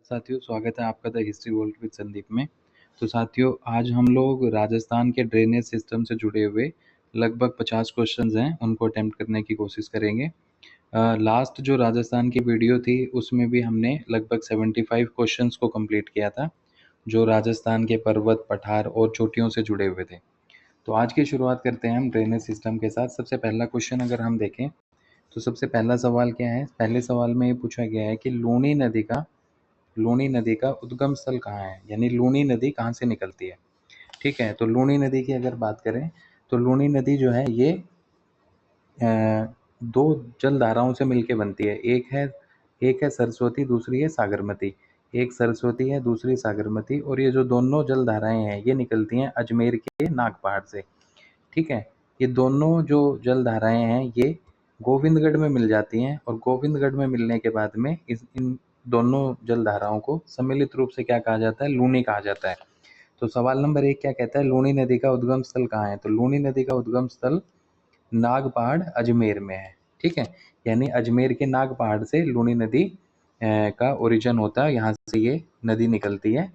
साथियों, स्वागत है आपका the history world with Sandeep में। तो साथियों, आज हम लोग राजस्थान के ड्रेनेज सिस्टम से जुड़े हुए लगभग 50 क्वेश्चंस हैं, उनको अटेम्प्ट करने की कोशिश करेंगे। लास्ट जो राजस्थान की वीडियो थी, उसमें भी हमने लगभग 75 क्वेश्चंस को कंप्लीट किया था, जो राजस्थान के पर्वत, पठार और चोटियों से जुड़े हुए थे। तो आज की शुरुआत करते हैं हम ड्रेनेज सिस्टम के साथ। सबसे पहला क्वेश्चन अगर हम देखें, तो सबसे पहला सवाल क्या है? पहले सवाल में ये पूछा गया है कि लूनी नदी का उद्गम स्थल कहाँ है, यानी लूनी नदी कहाँ से निकलती है। ठीक है, तो लूनी नदी की अगर बात करें, तो लूनी नदी जो है ये दो जल धाराओं से मिलके बनती है। एक है सरस्वती, दूसरी है सागरमती। एक सरस्वती है, दूसरी सागरमती, और ये जो दोनों जल धाराएं हैं ये निकलती हैं अजमेर के नाग पहाड़ से। ठीक है, ये दोनों जो जल धाराएं हैं ये गोविंदगढ़ में मिल जाती हैं, और गोविंदगढ़ में मिलने के बाद में इन दोनों जल धाराओं को सम्मिलित रूप से क्या कहा जाता है? लूनी कहा जाता है। तो सवाल नंबर 1 क्या कहता है? लूनी नदी का उद्गम स्थल कहाँ है? तो लूनी नदी का उद्गम स्थल नाग पहाड़ अजमेर में है। ठीक है, यानी अजमेर के नाग पहाड़ से लूनी नदी का ओरिजिन होता है, यहाँ से ये नदी निकलती है।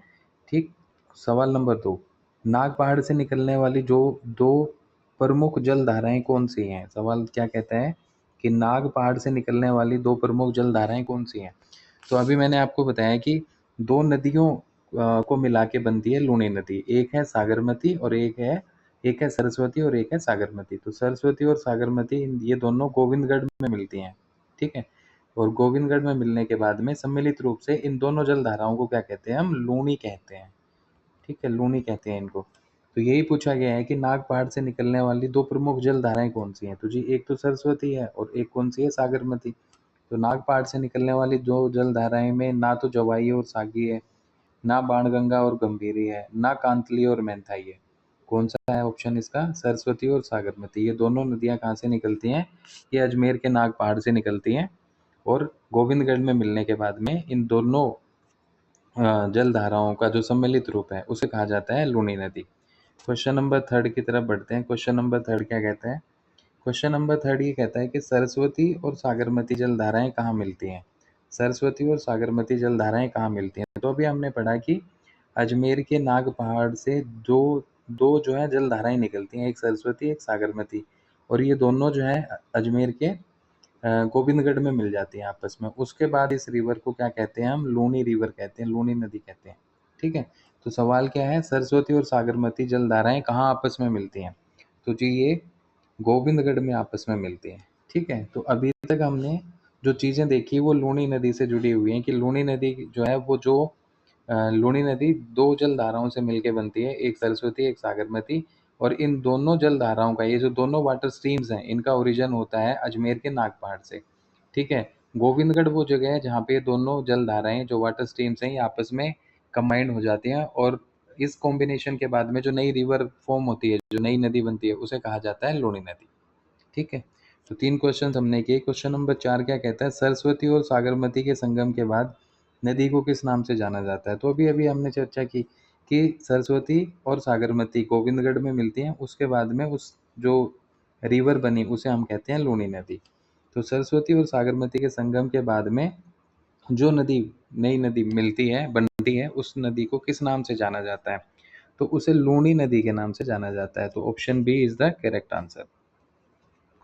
ठीक, सवाल नंबर 2, नाग पहाड़ से निकलने वाली जो दो प्रमुख जल धाराएं कौन सी हैं? सवाल क्या कहता है कि नाग पहाड़ से निकलने वाली दो प्रमुख जल धाराएं कौन सी हैं? तो अभी मैंने आपको बताया कि दो नदियों को मिला के बनती है लूनी नदी। एक है सागरमती और एक है सरस्वती और एक है सागरमती। तो सरस्वती और सागरमती ये दोनों गोविंदगढ़ में मिलती हैं। ठीक है, और गोविंदगढ़ में मिलने के बाद में सम्मिलित रूप से इन दोनों जल धाराओं को क्या कहते हैं? हम लूनी कहते हैं। ठीक है, लूनी कहते हैं इनको। तो यही पूछा गया है कि नाग पहाड़ से निकलने वाली दो प्रमुख जल धाराएं कौन सी हैं? तो जी एक तो सरस्वती है और एक कौन सी है? सागरमती। तो नाग पहाड़ से निकलने वाली दो जल धाराएं में ना तो जवाई और सागी है, ना बाणगंगा और गंभीरी है, ना कांतली और मैंथाई है। कौन सा है ऑप्शन इसका? सरस्वती और सागरमती। ये दोनों नदियां कहाँ से निकलती हैं? ये अजमेर के नाग पहाड़ से निकलती हैं, और गोविंदगढ़ में मिलने के बाद में इन दोनों जल धाराओं का जो सम्मिलित रूप है उसे कहा जाता है लूनी नदी। क्वेश्चन नंबर 3 की तरफ बढ़ते हैं। क्वेश्चन नंबर 3 क्या कहता है? क्वेश्चन नंबर 3 ये कहता है कि सरस्वती और सागरमती जल धाराएं कहाँ मिलती हैं? सरस्वती और सागरमती जल धाराएं कहाँ मिलती हैं? तो अभी हमने पढ़ा कि अजमेर के नाग पहाड़ से दो दो जो है जल धाराएं निकलती हैं, एक सरस्वती एक सागरमती, और ये दोनों जो है अजमेर के गोविंदगढ़ में मिल जाती हैं आपस में। उसके बाद इस रिवर को क्या कहते हैं? हम लूनी रिवर कहते हैं, लूनी नदी कहते हैं। ठीक है, तो सवाल क्या है? सरस्वती और सागरमती जल धाराएं कहाँ आपस में मिलती हैं? तो जी ये गोविंदगढ़ में आपस में मिलती हैं। ठीक है, तो अभी तक हमने जो चीज़ें देखी वो लूनी नदी से जुड़ी हुई हैं, कि लूनी नदी जो है वो जो लूनी नदी दो जल धाराओं से मिलके बनती है, एक सरस्वती एक सागरमती, और इन दोनों जल धाराओं का, ये जो दोनों वाटर स्ट्रीम्स हैं, इनका ओरिजिन होता है अजमेर के नाग पहाड़ से। ठीक है, गोविंदगढ़ वो जगह है जहाँ पे ये दोनों जल धाराएं जो वाटर स्ट्रीम्स हैं ये आपस में कंबाइंड हो जाती हैं, और इस कॉम्बिनेशन के बाद में जो नई रिवर फॉर्म होती है, जो नई नदी बनती है, उसे कहा जाता है लूनी नदी। ठीक है, तो 3 क्वेश्चन हमने किए। क्वेश्चन नंबर 4 क्या कहता है? सरस्वती और सागरमती के संगम के बाद नदी को किस नाम से जाना जाता है? तो अभी अभी हमने चर्चा की कि सरस्वती और सागरमती गोविंदगढ़ में मिलती हैं, उसके बाद में उस जो रिवर बनी उसे हम कहते हैं लूनी नदी। तो सरस्वती और सागरमती के संगम के बाद में जो नई नदी मिलती है, बनती है, उस नदी को किस नाम से जाना जाता है? तो उसे लूनी नदी के नाम से जाना जाता है। तो option B is the correct answer.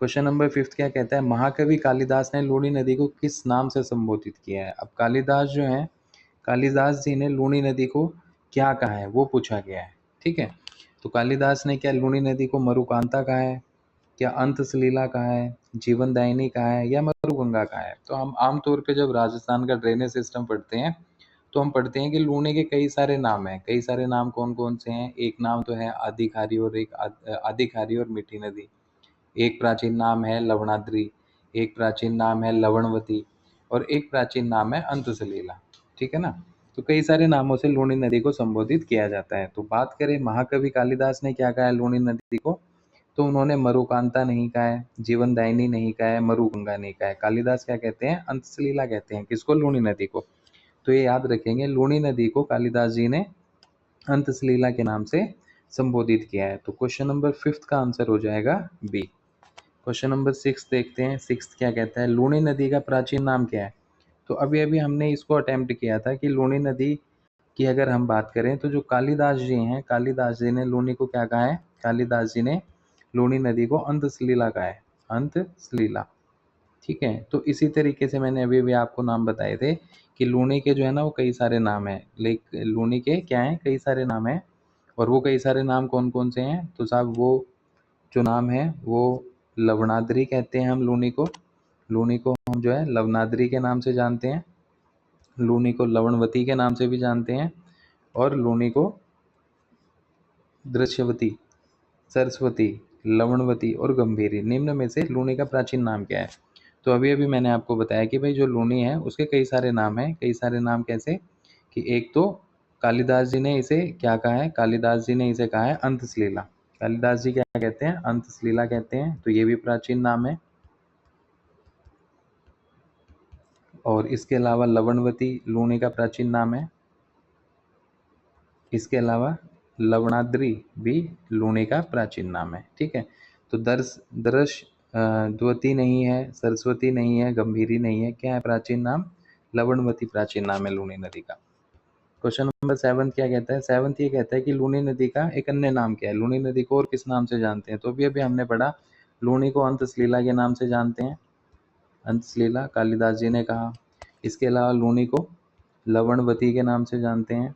Question number 5 क्या कहता है? महाकवि कालिदास ने लूनी नदी को किस नाम से संबोधित किया है? अब कालिदास जो है, कालिदास जी ने लूनी नदी को क्या कहा है वो पूछा गया है। ठीक है, तो कालिदास ने क्या लूनी नदी को मरुकांता कहा है, क्या अंत सलीला कहा है, जीवनदायिनी कहा है, या मरुगंगा कहा है? तो हम आमतौर पे जब राजस्थान का ड्रेनेज सिस्टम पढ़ते हैं तो हम पढ़ते हैं कि लूनी के कई सारे नाम हैं। कई सारे नाम कौन कौन से हैं? एक नाम तो है आदिखारी, और एक आदिखारी और मीठी नदी। एक प्राचीन नाम है लवणाद्रि, एक प्राचीन नाम है लवणवती, और एक प्राचीन नाम है अंतसलीला। ठीक है ना? तो कई सारे नामों से लूनी नदी को संबोधित किया जाता है। तो बात करें महाकवि कालिदास ने क्या कहा है लूनी नदी को, तो उन्होंने मरुकांता नहीं कहा है, जीवनदायिनी नहीं कहा है, मरुगंगा नहीं कहा है। कालिदास क्या कहते हैं? अंतसलीला कहते हैं। किसको? लूनी नदी को। तो ये याद रखेंगे, लूनी नदी को कालिदास जी ने अंतसलीला के नाम से संबोधित किया है। तो क्वेश्चन नंबर 5 का आंसर हो जाएगा बी। क्वेश्चन नंबर 6 देखते हैं। 6 क्या कहता है? लूनी नदी का प्राचीन नाम क्या है? तो अभी अभी हमने इसको अटेम्प्ट किया था कि लूनी नदी की अगर हम बात करें तो जो कालिदास जी हैं, कालिदास जी ने लूनी को क्या कहा है? कालिदास जी ने लूनी नदी को अंतसलीला कहा है, अंतसलीला। ठीक है, तो इसी तरीके से मैंने अभी भी आपको नाम बताए थे कि लूनी के जो है ना वो कई सारे नाम हैं। लूनी के क्या हैं? कई सारे नाम हैं। और वो कई सारे नाम कौन कौन से हैं? तो साहब वो जो नाम है वो लवणाद्रि कहते हैं हम लूनी को। लूनी को हम जो है लवणाद्रि के नाम से जानते हैं, लूनी को लवणवती के नाम से भी जानते हैं, और लूनी को दृश्यवती, सरस्वती, लवणवती और गंभीरी, निम्न में से लूनी का प्राचीन नाम क्या है? तो अभी अभी मैंने आपको बताया कि भाई जो लूनी है उसके कई सारे नाम हैं। कई सारे नाम कैसे? कि एक तो कालिदास जी ने इसे क्या कहा है? कालिदास जी ने इसे कहा है अंतसलीला। कालिदास जी क्या कहते हैं? अंतसलीला कहते हैं, तो ये भी प्राचीन नाम है। और इसके अलावा लवणवती लूनी का प्राचीन नाम है। इसके अलावा लवणाद्रि भी लूनी का प्राचीन नाम है। ठीक है, तो द्वती नहीं है, सरस्वती नहीं है, गंभीरी नहीं है, क्या है प्राचीन नाम? लवणवती प्राचीन नाम है लूनी नदी का। क्वेश्चन नंबर 7 क्या कहता है? 7 ये कहता है कि लूनी नदी का एक अन्य नाम क्या है? लूनी नदी को और किस नाम से जानते हैं? तो अभी अभी हमने पढ़ा, लूनी को अंतसलीला के नाम से जानते हैं, अंतसलीला कालिदास जी ने कहा। इसके अलावा लूनी को लवणवती के नाम से जानते हैं।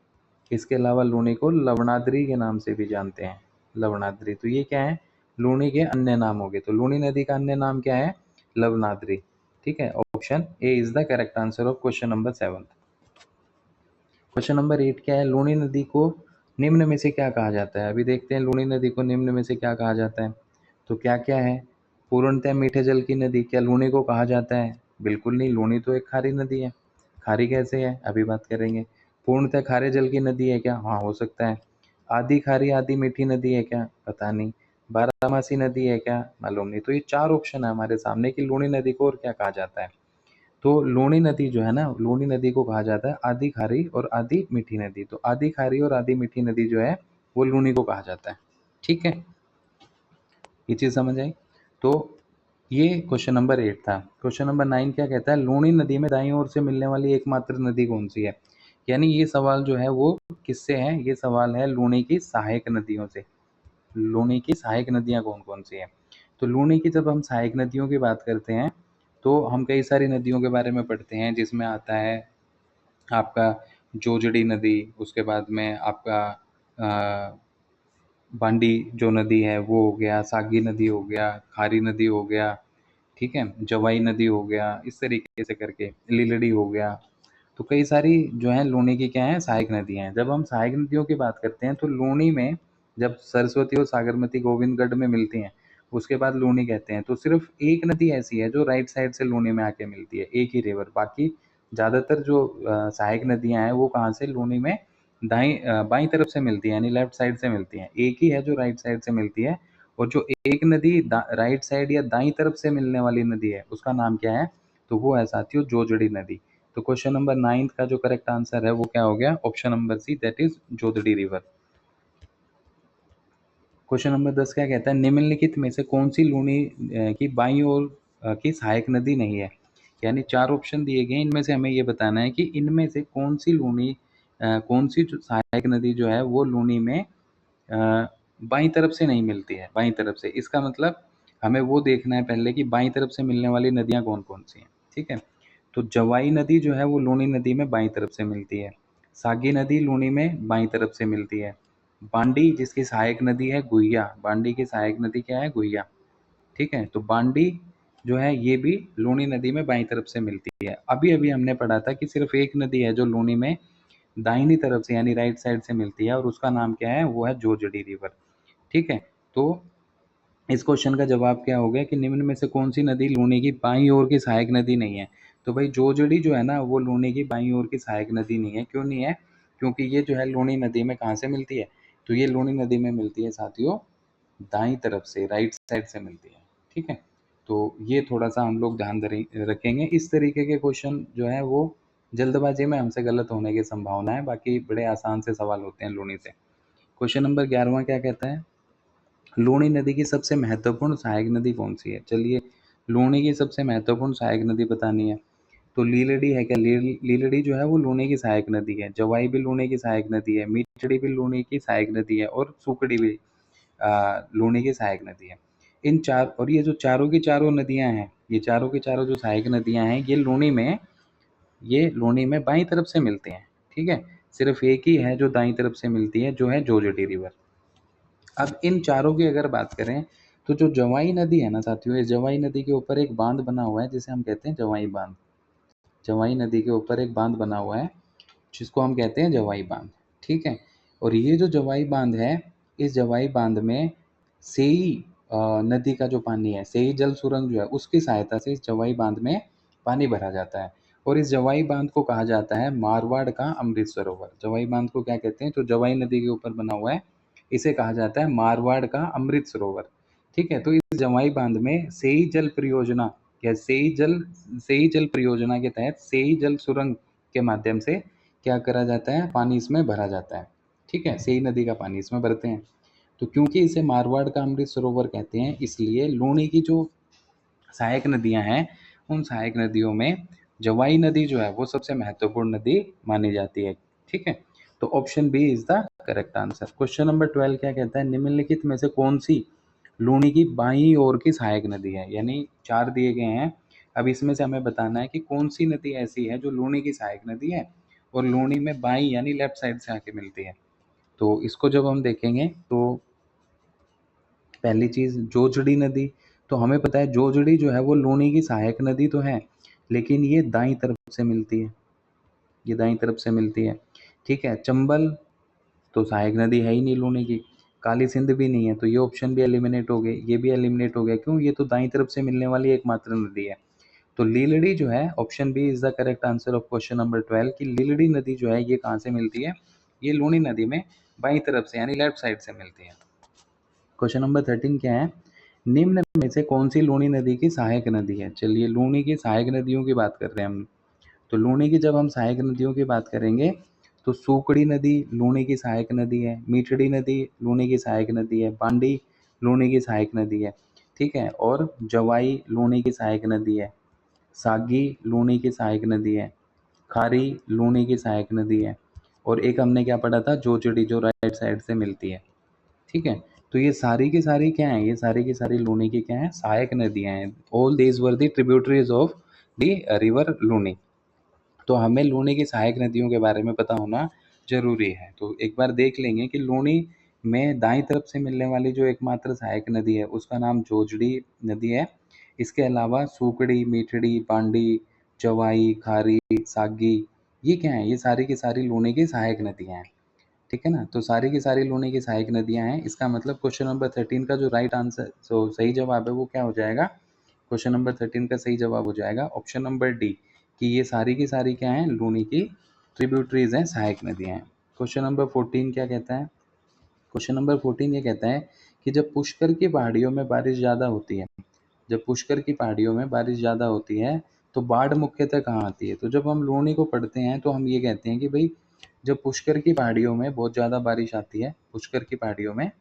इसके अलावा लूनी को लवणाद्रि के नाम से भी जानते हैं, लवणाद्रि। तो ये क्या है? लूनी के अन्य नाम हो गए। तो लूनी नदी का अन्य नाम क्या है? लवणाद्रि। ठीक है, option A is the correct answer of question number 7। Question number 8 क्या है? लूनी नदी को निम्न में से क्या कहा जाता है? अभी देखते हैं लूनी नदी को निम्न में से क्या कहा जाता है। तो क्या क्या है? पूर्णतः मीठे जल की नदी, क्या लूनी को कहा जाता है? बिल्कुल नहीं, लूनी तो एक खारी नदी है। खारी कैसे है? अभी बात करेंगे। पूर्णतः खारे जल की नदी है क्या? हाँ, हो सकता है। आधी खारी आधी मीठी नदी है क्या? पता नहीं। बारहमासी नदी है क्या? मालूम नहीं। तो ये 4 ऑप्शन है हमारे सामने कि लूनी नदी को और क्या कहा जाता है। तो लूनी नदी जो है ना, लूनी नदी को कहा जाता है आधी खारी और आधी मीठी नदी। तो आधी खारी और आधी मीठी नदी जो है वो लूनी को कहा जाता है। ठीक है, ये चीज़ समझ आई। तो ये क्वेश्चन नंबर 8 था। क्वेश्चन नंबर 9 क्या कहता है? लूनी नदी में दाईं ओर से मिलने वाली एकमात्र नदी कौन सी है? यानी ये सवाल जो है वो किससे है? ये सवाल है लूनी की सहायक नदियों से। लूनी की सहायक नदियाँ कौन कौन सी हैं? तो लूनी की जब हम सहायक नदियों की बात करते हैं तो हम कई सारी नदियों के बारे में पढ़ते हैं, जिसमें आता है आपका जोजड़ी नदी, उसके बाद में आपका बांडी जो नदी है वो हो गया, सागी नदी हो गया, खारी नदी हो गया, ठीक है, जवाई नदी हो गया, इस तरीके से करके लीलड़ी हो गया। तो कई सारी जो है लूनी की क्या है? सहायक नदियाँ हैं। जब हम सहायक नदियों की बात करते हैं तो लूनी में जब सरस्वती और सागरमती गोविंदगढ़ में मिलती हैं, उसके बाद लूनी कहते हैं। तो सिर्फ एक नदी ऐसी है जो राइट साइड से लूनी में आके मिलती है, एक ही रिवर। बाकी ज़्यादातर जो सहायक नदियाँ हैं वो कहाँ से लूनी में बाईं तरफ से मिलती है, यानी लेफ्ट साइड से मिलती हैं। एक ही है जो राइट साइड से मिलती है। और जो एक नदी राइट साइड या दाईं तरफ से मिलने वाली नदी है उसका नाम क्या है? तो वो है साथियों जोजड़ी नदी। तो क्वेश्चन नंबर 9 का जो करेक्ट आंसर है वो क्या हो गया? Option number C, that is जोदड़ी रिवर। क्वेश्चन नंबर 10 क्या कहता है? निम्नलिखित में से कौन सी लूनी की बाईं ओर की सहायक नदी नहीं है? यानी 4 ऑप्शन दिए गए, इनमें से हमें ये बताना है कि इनमें से कौन सी लूनी कौन सी जो सहायक नदी जो है वो लूनी में बाईं तरफ से नहीं मिलती है, बाईं तरफ से। इसका मतलब हमें वो देखना है पहले कि बाईं तरफ से मिलने वाली नदियाँ कौन-कौन सी हैं, ठीक है? तो जवाई नदी जो है वो लूनी नदी में बाईं तरफ से मिलती है। सागी नदी लूनी में बाईं तरफ से मिलती है। बांडी जिसकी सहायक नदी है गुहिया, बांडी की सहायक नदी क्या है? गुहिया, ठीक है? तो बांडी जो है ये भी लूनी नदी में बाईं तरफ से मिलती है। अभी-अभी हमने पढ़ा था कि सिर्फ एक नदी है जो लूनी में दाहिनी तरफ से यानी राइट साइड से मिलती है और उसका नाम क्या है? वो है जोजड़ी रिवर, ठीक है? तो इस क्वेश्चन का जवाब क्या हो गया कि निम्न में से कौन सी नदी लूनी की बाईं ओर की सहायक नदी नहीं है? तो भाई जोजड़ी जो है ना वो लूनी की बाईं ओर की सहायक नदी नहीं है। क्यों नहीं है? क्योंकि ये जो है लूनी नदी में कहाँ से मिलती है? तो ये लूनी नदी में मिलती है साथियों दाईं तरफ से, राइट साइड से मिलती है, ठीक है? तो ये थोड़ा-सा हम लोग ध्यान रखेंगे। इस तरीके के क्वेश्चन जो है वो जल्दबाजी में हमसे गलत होने की संभावना है, बाकी बड़े आसान से सवाल होते हैं लूनी से। क्वेश्चन नंबर 11वां क्या कहता है? लूनी नदी की सबसे महत्वपूर्ण सहायक नदी कौन सी है? चलिए, लूनी की सबसे महत्वपूर्ण सहायक नदी बतानी है। तो लीलड़ी है क्या, लीलड़ी जो है वो लूनी की सहायक नदी है, जवाई भी लूनी की सहायक नदी है, मीचड़ी भी लूनी की सहायक नदी है, और सुकड़ी भी लूनी की सहायक नदी है। इन चार, और ये जो चारों की चारों नदियां हैं, ये चारों की चारों जो सहायक नदियां हैं, ये लूनी में बाईं तरफ से मिलते हैं। ठीक है, सिर्फ एक ही है जो दाईं तरफ से मिलती है, जो है जोजड़ी रिवर। अब इन चारों की अगर बात करें, तो जो जवाई नदी है ना साथियों, इस जवाई नदी के ऊपर एक बांध बना हुआ है जिसे हम कहते हैं जवाई बांध। जवाई नदी के ऊपर एक बांध बना हुआ है जिसको हम कहते हैं जवाई बांध। ठीक है, और ये जो जवाई बांध है, इस जवाई बांध में सेई नदी का जो पानी है, सेई जल सुरंग जो है, उसकी सहायता से इस जवाई बांध में पानी भरा जाता है। और इस जवाई बांध को कहा जाता है मारवाड़ का अमृत सरोवर। जवाई बांध को क्या कहते हैं, जो जवाई नदी के ऊपर बना हुआ है, इसे कहा जाता है मारवाड़ का अमृत सरोवर। ठीक है, तो इस जवाई बांध में सेई जल परियोजना या सेई जल परियोजना के तहत सेई जल सुरंग के माध्यम से क्या करा जाता है, पानी इसमें भरा जाता है। ठीक है, सेई नदी का पानी इसमें भरते हैं। तो क्योंकि इसे मारवाड़ का अमृत सरोवर कहते हैं, इसलिए लूनी की जो सहायक नदियां हैं, उन सहायक नदियों में जवाई नदी जो है वो सबसे महत्वपूर्ण नदी मानी जाती है। ठीक है, तो option B is the correct answer. Question number 12 क्या कहता है, निम्नलिखित में से कौन सी लूनी की बाईं ओर की सहायक नदी है। यानी 4 दिए गए हैं, अब इसमें से हमें बताना है कि कौन सी नदी ऐसी है जो लूनी की सहायक नदी है और लूनी में बाईं यानी लेफ्ट साइड से आके मिलती है। तो इसको जब हम देखेंगे, तो पहली चीज जोजड़ी नदी, तो हमें पता है जोजड़ी जो है वो लूनी की सहायक नदी तो है, लेकिन ये दाईं तरफ से मिलती है, ये दाईं तरफ से मिलती है। ठीक है, चंबल तो सहायक नदी है ही नहीं लूनी की, काली सिंध भी नहीं है, तो ये ऑप्शन भी एलिमिनेट हो गए, ये भी एलिमिनेट हो गया। क्यों, ये तो दाईं तरफ से मिलने वाली एकमात्र नदी है। तो लीलड़ी जो है, option B is the correct answer of question number 12 की लीलड़ी नदी जो है ये कहाँ से मिलती है, ये लूनी नदी में बाईं तरफ से यानी लेफ्ट साइड से मिलती है। क्वेश्चन नंबर 13 क्या है, निम्न में से कौन सी लूनी नदी की सहायक नदी है। चलिए, लूनी की सहायक नदियों की बात कर रहे हैं हम। तो लूनी की जब हम सहायक नदियों की बात करेंगे, तो सूकड़ी नदी लूनी की सहायक नदी है, मीठड़ी नदी लूनी की सहायक नदी है, बांडी लूनी की सहायक नदी है। ठीक है, और जवाई लूनी की सहायक नदी है, सागी लूनी की सहायक नदी है, खारी लूनी की सहायक नदी है, और एक हमने क्या पढ़ा था, जोजड़ी, जो राइट साइड से मिलती है। ठीक है, तो ये सारी की सारी क्या है, ये सारी की सारी लूनी की क्या है, सहायक नदियां हैं। All these were the tributaries of the river Luni. तो हमें लूनी की सहायक नदियों के बारे में पता होना जरूरी है। तो एक बार देख लेंगे कि लूनी में दाईं तरफ से मिलने वाली जो एकमात्र सहायक नदी है उसका नाम जोजड़ी नदी है। इसके अलावा सूकड़ी, मीठड़ी, पांडी, चवाई, खारी, सागी, ये क्या है, ये सारी की सारी लूनी की सहायक नदियां हैं। ठीक है ना, तो सारी की सारी लूनी की सहायक नदियां हैं। इसका मतलब क्वेश्चन नंबर 13 का जो राइट आंसर, सही जवाब है वो क्या हो जाएगा, क्वेश्चन नंबर 13 का सही जवाब हो जाएगा ऑप्शन नंबर डी, कि ये सारी की सारी क्या हैं, लूनी की ट्रिब्यूटरीज हैं, सहायक नदियां हैं। क्वेश्चन नंबर 14 क्या कहता है, क्वेश्चन नंबर 14 ये कहता है कि जब पुष्कर की पहाड़ियों में बारिश ज़्यादा होती है, जब पुष्कर की पहाड़ियों में बारिश ज़्यादा होती है, तो बाढ़ मुख्यतः कहाँ आती है। तो जब हम लूनी को पढ़ते हैं तो हम ये कहते हैं कि भाई, जब पुष्कर की पहाड़ियों में बहुत ज़्यादा बारिश आती है, पुष्कर की पहाड़ियों में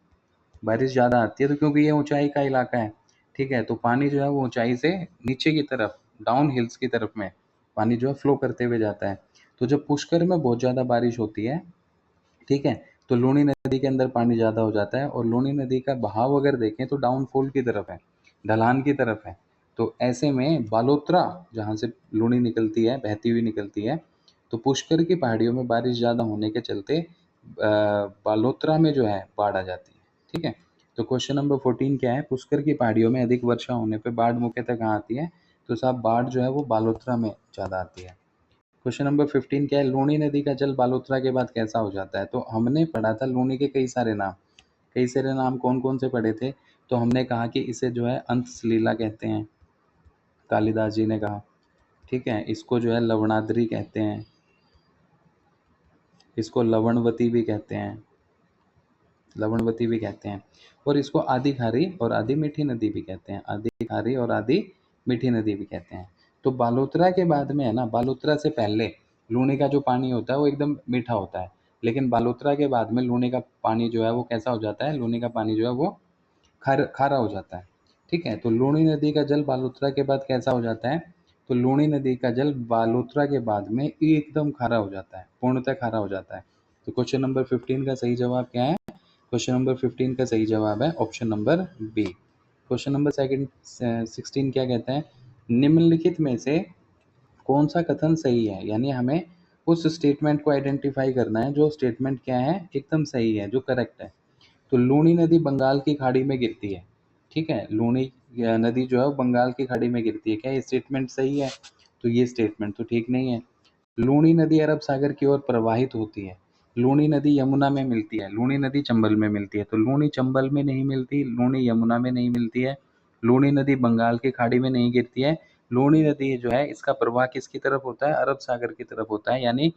बारिश ज़्यादा आती है, तो क्योंकि ये ऊंचाई का इलाका है, ठीक है, तो पानी जो है वो ऊंचाई से नीचे की तरफ, डाउन हिल्स की तरफ में पानी जो है फ्लो करते हुए जाता है। तो जब पुष्कर में बहुत ज़्यादा बारिश होती है, ठीक है, तो लूनी नदी के अंदर पानी ज़्यादा हो जाता है, और लूनी नदी का बहाव अगर देखें तो डाउनफॉल की तरफ है, ढलान की तरफ है। तो ऐसे में बालोतरा, जहाँ से लूनी निकलती है, बहती हुई निकलती है, तो पुष्कर की पहाड़ियों में बारिश ज़्यादा होने के चलते बालोतरा में जो है बाढ़ आ जाती है। ठीक है, तो क्वेश्चन नंबर 14 क्या है, पुष्कर की पहाड़ियों में अधिक वर्षा होने पर बाढ़ मुख्यतः कहाँ आती है। तो साहब, बाढ़ जो है वो बालोतरा में ज़्यादा आती है। क्वेश्चन नंबर 15 क्या है, लूनी नदी का जल बालोतरा के बाद कैसा हो जाता है। तो हमने पढ़ा था लूनी के कई सारे नाम, कई सारे नाम कौन कौन से पढ़े थे। तो हमने कहा कि इसे जो है अंत सलीला कहते हैं, कालिदास जी ने कहा। ठीक है, इसको जो है लवणाद्रि कहते हैं, इसको लवणवती भी कहते हैं, लवणवती भी कहते हैं, और इसको आदि खारी और आदि मीठी नदी भी कहते हैं, आदि खारी और आदि मीठी नदी भी कहते हैं। तो बालोतरा के बाद में है ना, बालोतरा से पहले लूनी का जो पानी होता है वो एकदम मीठा होता है, लेकिन बालोतरा के बाद में लूनी का पानी जो है वो कैसा हो जाता है, लूनी का पानी जो है वो खारा हो जाता है। ठीक है, तो लूनी नदी का जल बालोतरा के बाद कैसा हो जाता है, तो लूणी नदी का जल बालोतरा के बाद में एकदम खारा हो जाता है, पूर्णतः खारा हो जाता है। तो क्वेश्चन नंबर 15 का सही जवाब क्या है? क्वेश्चन नंबर 15 का सही जवाब है option number B. Question number 16 क्या कहते हैं? निम्नलिखित में से कौन सा कथन सही है? यानी हमें उस स्टेटमेंट को आइडेंटिफाई करना है जो स्टेटमेंट क्या है, एकदम सही है, जो करेक्ट है। तो लूणी नदी बंगाल की खाड़ी में गिरती है, ठीक है, लूणी नदी जो है वो बंगाल की खाड़ी में गिरती है, क्या ये स्टेटमेंट सही है? तो ये स्टेटमेंट तो ठीक नहीं है। लूणी नदी अरब सागर की ओर प्रवाहित होती है, लूणी नदी यमुना में मिलती है, लूणी नदी चंबल में मिलती है, तो लूणी चंबल में नहीं मिलती, लूणी यमुना में नहीं मिलती है, लूणी नदी बंगाल की खाड़ी में नहीं गिरती है। लूणी नदी जो है इसका प्रवाह किसकी तरफ होता है? अरब सागर की तरफ होता है, यानी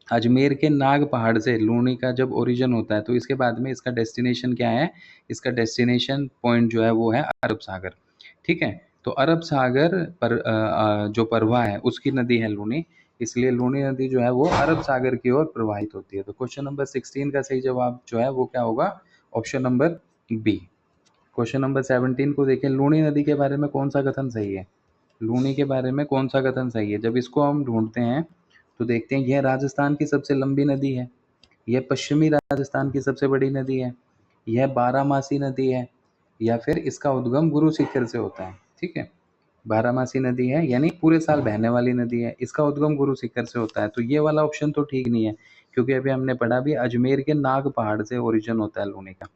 अजमेर के नाग पहाड़ से लूणी का जब ओरिजिन होता है तो इसके बाद में इसका डेस्टिनेशन क्या है? इसका डेस्टिनेशन पॉइंट जो है वो है अरब सागर, ठीक है। तो अरब सागर पर जो प्रवाह है उसकी नदी है लूणी, इसलिए लूणी नदी जो है वो अरब सागर की ओर प्रवाहित होती है। तो क्वेश्चन नंबर 16 का सही जवाब जो है वो क्या होगा? Option number B. Question number 17 को देखें, लूणी नदी के बारे में कौन सा कथन सही है? लूणी के बारे में कौन सा कथन सही है? जब इसको हम ढूंढते हैं तो देखते हैं यह राजस्थान की सबसे लंबी नदी है, यह पश्चिमी राजस्थान की सबसे बड़ी नदी है, यह बारामासी नदी है, या फिर इसका उद्गम गुरु शिखर से होता है, ठीक है। बारामासी नदी है यानी पूरे साल बहने वाली नदी है, इसका उद्गम गुरु शिखर से होता है, तो ये वाला ऑप्शन तो ठीक नहीं है, क्योंकि अभी हमने पढ़ा भी अजमेर के नाग पहाड़ से ओरिजिन होता है लूणी का,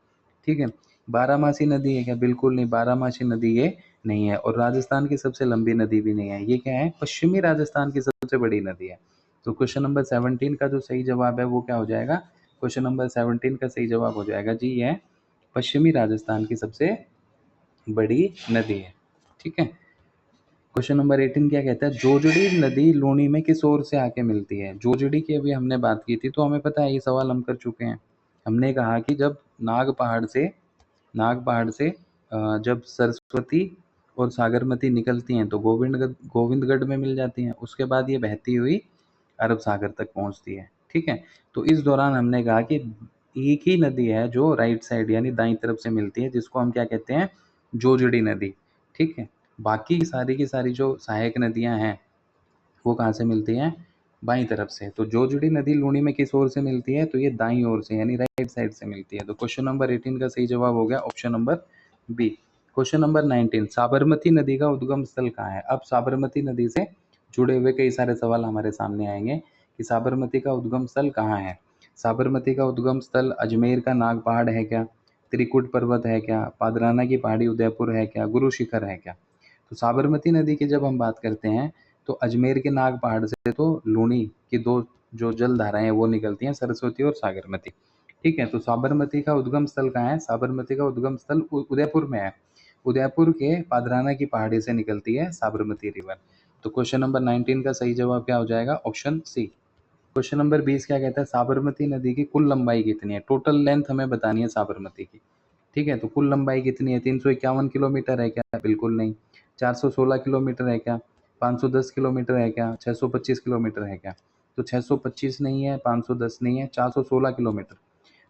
ठीक है। बारामासी नदी है क्या? बिल्कुल नहीं, बारामासी नदी ये नहीं है, और राजस्थान की सबसे लंबी नदी भी नहीं है। ये क्या है? पश्चिमी राजस्थान की सबसे बड़ी नदी है। तो क्वेश्चन नंबर 17 का जो सही जवाब है वो क्या हो जाएगा? क्वेश्चन नंबर 17 का सही जवाब हो जाएगा जी, ये पश्चिमी राजस्थान की सबसे बड़ी नदी है, ठीक है। क्वेश्चन नंबर 18 क्या कहता है? जोजड़ी नदी लूणी में किस ओर से आके मिलती है? जोजड़ी की अभी हमने बात की थी, तो हमें पता है ये सवाल हम कर चुके हैं। हमने कहा कि जब नाग पहाड़ से जब सरस्वती और सागरमती निकलती हैं तो गोविंदगढ़ में मिल जाती हैं, उसके बाद ये बहती हुई अरब सागर तक पहुंचती है, ठीक है। तो इस दौरान हमने कहा कि एक ही नदी है जो राइट साइड यानी दाईं तरफ से मिलती है, जिसको हम क्या कहते हैं? जोजड़ी नदी, ठीक है। बाकी सारी की सारी जो सहायक नदियां हैं वो कहाँ से मिलती हैं? बाईं तरफ से। तो जोजड़ी नदी लूणी में किस ओर से मिलती है? तो ये दाईं ओर से यानी राइट साइड से मिलती है। तो क्वेश्चन नंबर 18 का सही जवाब हो गया option number B. Question number 19, Sabarmati नदी का उद्गम स्थल कहाँ है? अब साबरमती नदी से जुड़े हुए कई सारे सवाल हमारे सामने आएंगे कि साबरमती का उद्गम स्थल कहाँ है। साबरमती का उद्गम स्थल अजमेर का नाग पहाड़ है क्या? त्रिकुट पर्वत है क्या? पादराना की पहाड़ी उदयपुर है क्या? गुरु शिखर है क्या? तो साबरमती नदी की जब हम बात करते हैं तो अजमेर के नाग पहाड़ से तो लूणी की दो जो जल धाराएं हैं वो निकलती हैं, सरस्वती और साबरमती, ठीक है। तो साबरमती का उद्गम स्थल कहाँ है? साबरमती का उद्गम स्थल उदयपुर में है, उदयपुर के पादराना की पहाड़ी से निकलती है साबरमती रिवर। तो क्वेश्चन नंबर 19 का सही जवाब क्या हो जाएगा? Option C. क्वेश्चन नंबर 20 क्या कहता है? साबरमती नदी की कुल लंबाई कितनी है? टोटल लेंथ हमें बतानी है साबरमती की, ठीक है। तो कुल लंबाई कितनी है? 351 किलोमीटर है क्या? बिल्कुल नहीं। 416 किलोमीटर है क्या? 510 किलोमीटर है क्या? 625 किलोमीटर है क्या? तो 625 नहीं है, 510 नहीं है, 416 किलोमीटर।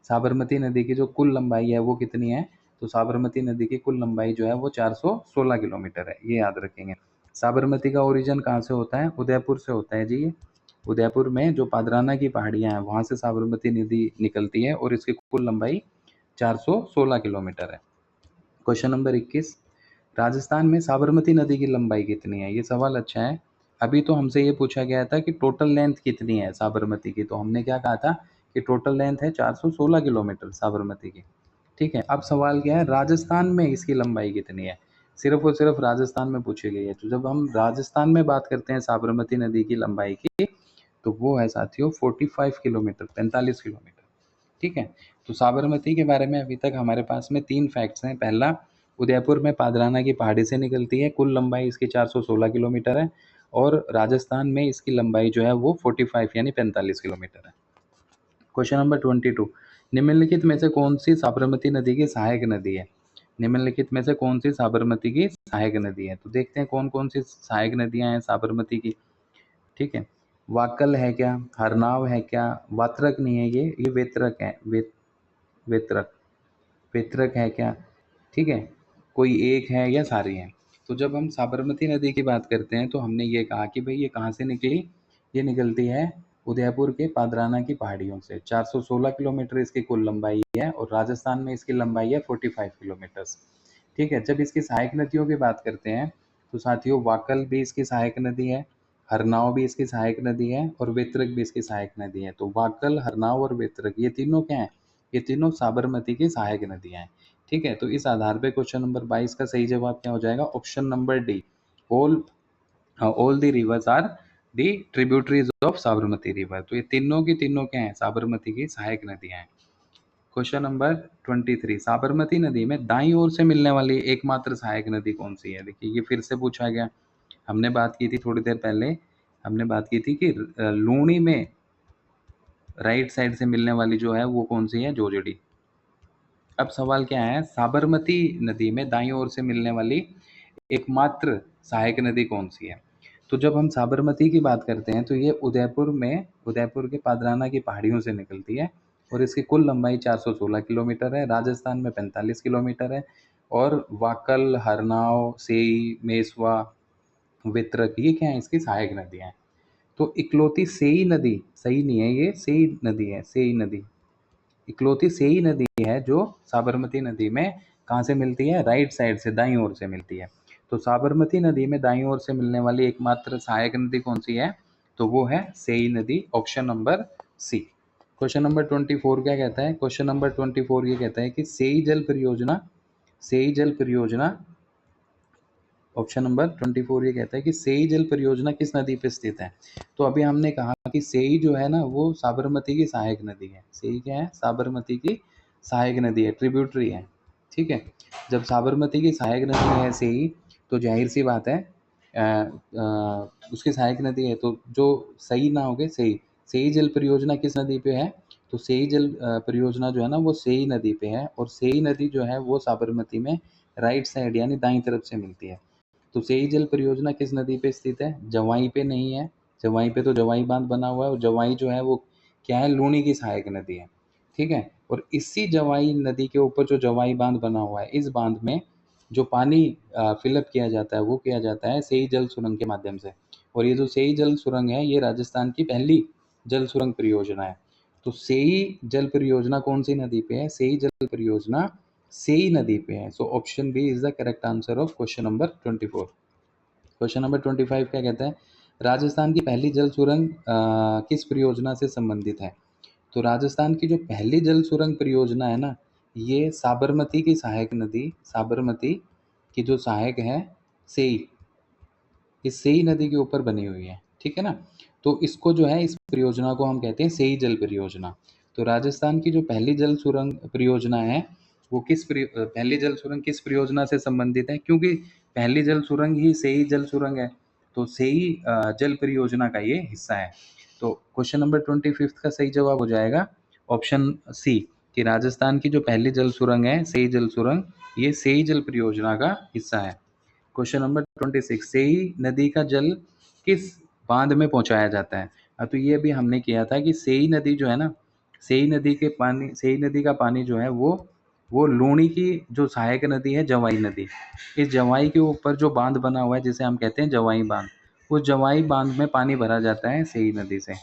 साबरमती नदी की जो कुल लंबाई है वो कितनी है? तो साबरमती नदी की कुल लंबाई जो है वो 416 किलोमीटर है, ये याद रखेंगे। साबरमती का ओरिजिन कहाँ से होता है? उदयपुर से होता है जी। उदयपुर में जो पादराना की पहाड़ियाँ हैं वहाँ से साबरमती नदी निकलती है और इसकी कुल लंबाई 416 किलोमीटर है। क्वेश्चन नंबर 21, राजस्थान में साबरमती नदी की लंबाई कितनी है? ये सवाल अच्छा है। अभी तो हमसे ये पूछा गया था कि टोटल लेंथ कितनी है साबरमती की, तो हमने क्या कहा था कि टोटल लेंथ है 416 किलोमीटर साबरमती की, ठीक है। अब सवाल क्या है? राजस्थान में इसकी लंबाई कितनी है? सिर्फ और सिर्फ राजस्थान में पूछी गई है। तो जब हम राजस्थान में बात करते हैं साबरमती नदी की लंबाई की, तो वो है साथियों 45 किलोमीटर, 45 किलोमीटर, ठीक है। तो साबरमती के बारे में अभी तक हमारे पास में 3 फैक्ट्स हैं। पहला, उदयपुर में पादराना की पहाड़ी से निकलती है, कुल लंबाई इसकी 416 किलोमीटर है, और राजस्थान में इसकी लंबाई जो है वो 45 यानी 45 किलोमीटर है। क्वेश्चन नंबर 22, निम्नलिखित में से कौन सी साबरमती नदी की सहायक नदी है? निम्नलिखित में से कौन सी साबरमती की सहायक नदी है? तो देखते हैं कौन कौन सी सहायक नदियां हैं साबरमती की, ठीक है। वाकल है क्या? हरनाव है क्या? वात्रक नहीं है, ये वेत्रक है, वेत्रक वेत्रक है क्या? ठीक है, कोई एक है या सारी हैं? तो जब हम साबरमती नदी की बात करते हैं तो हमने ये कहा कि भाई ये कहाँ से निकली, ये निकलती है उदयपुर के पादराना की पहाड़ियों से। 416 किलोमीटर इसकी कुल लंबाई है और राजस्थान में इसकी लंबाई है 45 किलोमीटर्स। ठीक है, जब इसकी सहायक नदियों की बात करते हैं तो साथियों वाकल भी इसकी सहायक नदी है, हरनाव भी इसकी सहायक नदी है और वेत्रक भी इसकी सहायक नदी है। तो वाकल, हरनाव और वेत्रक ये तीनों क्या हैं? ये तीनों साबरमती की सहायक नदियां हैं। ठीक है, तो इस आधार पे क्वेश्चन नंबर 22 का सही जवाब क्या हो जाएगा? Option number D, all the rivers are the tributaries of Sabarmati river. तो ये तीनों की तीनों क्या है? साबरमती की सहायक नदियां हैं। क्वेश्चन नंबर 23, साबरमती नदी में दाईं ओर से मिलने वाली एकमात्र सहायक नदी कौन सी है? देखिए ये फिर से पूछा गया। हमने बात की थी थोड़ी देर पहले, हमने बात की थी कि लूणी में राइट साइड से मिलने वाली जो है वो कौन सी है? जोजड़ी। अब सवाल क्या है? साबरमती नदी में दाईं ओर से मिलने वाली एकमात्र सहायक नदी कौन सी है? तो जब हम साबरमती की बात करते हैं तो ये उदयपुर के पादराना की पहाड़ियों से निकलती है और इसकी कुल लंबाई 416 किलोमीटर है। राजस्थान में 45 किलोमीटर है और वाकल, हरनाव, सेई, मेसवा, वितरक ये क्या है? इसकी सहायक नदियां हैं। तो इकलौती सेई नदी, सही नहीं है ये, सेई नदी है, सेई नदी, इकलौती सेई नदी है जो साबरमती नदी में कहाँ से मिलती है? राइट साइड से, दाईं ओर से मिलती है। तो साबरमती नदी में दाईं ओर से मिलने वाली एकमात्र सहायक नदी कौन सी है? तो वो है सेई नदी, option number C. Question number 24 क्या कहता है? क्वेश्चन नंबर 24 ये कहता है कि सेई जल परियोजना, ऑप्शन नंबर 24 ये कहता है कि सेई जल परियोजना किस नदी पे स्थित है? तो अभी हमने कहा कि सेई जो है ना वो साबरमती की सहायक नदी है। सेई क्या है? साबरमती की सहायक नदी है, ट्रिब्यूटरी है। ठीक है, जब साबरमती की सहायक नदी है सेई, तो जाहिर सी बात है उसकी सहायक नदी है तो जो सही ना हो गए सेई, सेई जल परियोजना किस नदी पे है? तो सेई जल परियोजना जो है ना वो सेई नदी पे है और सेई नदी जो है वो साबरमती में राइट साइड यानी दाईं तरफ से मिलती है। तो सेई जल परियोजना किस नदी पे स्थित है? जवाई पे नहीं है। जवाई पे तो जवाई बांध बना हुआ है और जवाई जो है वो क्या है? लूणी की सहायक नदी है। ठीक है, और इसी जवाई नदी के ऊपर जो जवाई बांध बना हुआ है, इस बांध में जो पानी फिलअप किया जाता है वो किया जाता है सेई जल सुरंग के माध्यम से। और ये जो सेई जल सुरंग है ये राजस्थान की पहली जल सुरंग परियोजना है। तो सेई जल परियोजना कौन सी नदी पे है? सेई जल परियोजना सेई नदी पे है। So option B is the correct answer of question number 24। Question number 25 क्या कहता है? राजस्थान की पहली जल सुरंग किस परियोजना से संबंधित है? तो राजस्थान की जो पहली जल सुरंग परियोजना है ना, ये साबरमती की सहायक नदी, साबरमती की जो सहायक है सेई, इस सेई नदी के ऊपर बनी हुई है। ठीक है ना, तो इसको जो है, इस परियोजना को हम कहते हैं सेई जल परियोजना। तो राजस्थान की जो पहली जल सुरंग परियोजना है वो पहली जल सुरंग किस परियोजना से संबंधित है? क्योंकि पहली जल सुरंग ही सेई जल सुरंग है, तो सेई जल परियोजना का ये हिस्सा है। तो क्वेश्चन नंबर 25 का सही जवाब हो जाएगा ऑप्शन सी, कि राजस्थान की जो पहली जल सुरंग है सेई जल सुरंग, ये सेई जल परियोजना का हिस्सा है। क्वेश्चन नंबर 26, सेई नदी का जल किस बांध में पहुंचाया जाता है? तो ये भी हमने किया था कि सेई नदी जो है ना, सेई नदी का पानी जो है वो लूणी की जो सहायक नदी है जवाई नदी, इस जवाई के ऊपर जो बांध बना हुआ है जिसे हम कहते हैं जवाई बांध, उस जवाई बांध में पानी भरा जाता है सेई नदी से।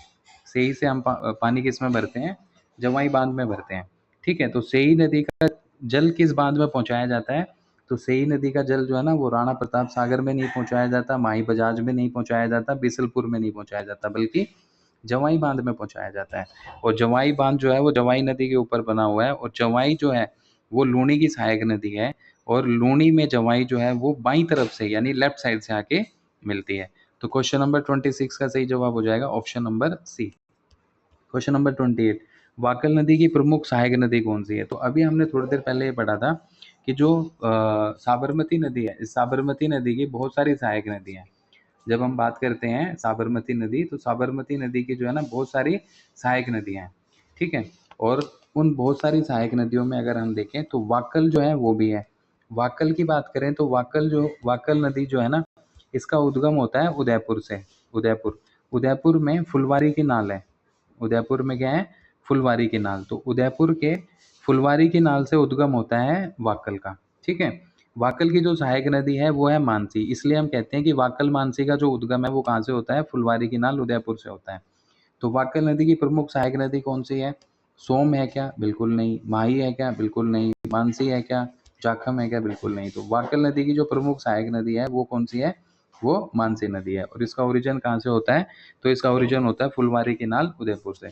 सेई से हम पानी किस में भरते हैं? जवाई बांध में भरते हैं। ठीक है, तो सेई नदी का जल किस बांध में पहुंचाया जाता है? तो सेई नदी का जल जो है ना वो राणा प्रताप सागर में नहीं पहुंचाया जाता, माही बजाज में नहीं पहुंचाया जाता, बिसलपुर में नहीं पहुंचाया जाता, बल्कि जवाई बांध में पहुंचाया जाता है। और जवाई बांध जो है वो जवाई नदी के ऊपर बना हुआ है और जवाई जो है वो लूणी की सहायक नदी है और लूणी में जवाई जो है वो बाईं तरफ से यानी लेफ्ट साइड से आके मिलती है। तो क्वेश्चन नंबर 26 का सही जवाब हो जाएगा option number C. Question number 28, Wakal नदी की प्रमुख सहायक नदी कौन सी है? तो अभी हमने थोड़ी देर पहले ये पढ़ा था कि जो साबरमती नदी है, इस साबरमती नदी की बहुत सारी सहायक नदियाँ हैं। जब हम बात करते हैं साबरमती नदी, तो साबरमती नदी की जो है ना बहुत सारी सहायक नदियाँ हैं। ठीक है, और उन बहुत सारी सहायक नदियों में अगर हम देखें तो वाकल जो है वो भी है। वाकल की बात करें तो वाकल नदी जो है ना, इसका उद्गम होता है उदयपुर से। उदयपुर उदयपुर में फुलवारी की नाल है। उदयपुर में क्या है? फुलवारी की नाल। तो उदयपुर के फुलवारी की नाल से उद्गम होता है वाकल का। ठीक है, वाकल की जो सहायक नदी है वो है मानसी, इसलिए हम कहते हैं कि वाकल मानसी का जो उद्गम है वो कहाँ से होता है, फुलवारी की नाल उदयपुर से होता है। तो वाकल नदी की प्रमुख सहायक नदी कौन सी है? सोम है क्या? बिल्कुल नहीं। माही है क्या? बिल्कुल नहीं। मानसी है क्या? जाखम है क्या? बिल्कुल नहीं। तो वाकल नदी की जो प्रमुख सहायक नदी है वो कौन सी है? वो मानसी नदी है। और इसका ओरिजिन कहाँ से होता है? तो इसका ओरिजिन होता है फुलवारी की नाल उदयपुर से।